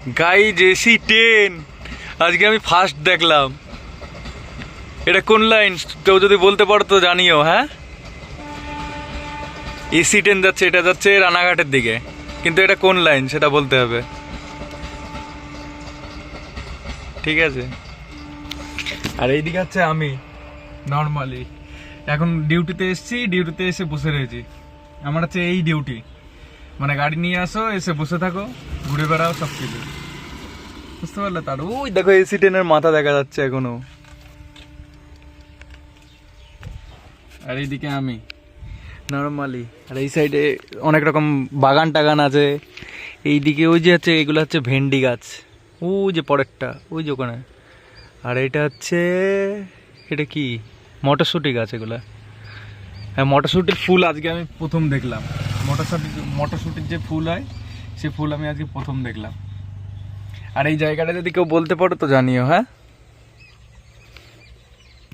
Guys AC-10 আজকে আমি first দেখলাম। এটা কোন লাইন কেউ যদি বলতে পারো তো জানিও। হ্যাঁ, AC-10 যাচ্ছে, এটা যাচ্ছে রানাঘাটের দিকে, কিন্তু এটা কোন লাইন সেটা বলতে হবে। ঠিক আছে, আর এইদিকে হচ্ছে আমি নর্মালি এখন ডিউটিতে এসেছি, ডিউটিতে এসে বসে রয়েছি। আমার হচ্ছে এই ডিউটি, মানে গাড়ি নিয়ে আসো, এসে বসে থাকো, ঘুরে বেড়াও, সব কিছু বুঝতে পারলে। তার ওই দেখো AC-10 মাথা দেখা যাচ্ছে এখনো। আর এইদিকে আমি নর্মালি, আর এই সাইডে অনেক রকম বাগান টাগান আছে। এইদিকে ওই যে হচ্ছে এগুলো হচ্ছে ভেন্ডি গাছ, ওই যে পরেরটা ওই যে ওখানে। আর এটা হচ্ছে, এটা কি মটরশুঁটি গাছ এগুলা। হ্যাঁ, মটরশুঁটির ফুল আজকে আমি প্রথম দেখলাম। মটরশুঁটির যে ফুল হয় সে ফুল আমি আজকে প্রথম দেখলাম। আর এই জায়গাটা যদি কেউ বলতে পারো তো জানিও। হ্যাঁ।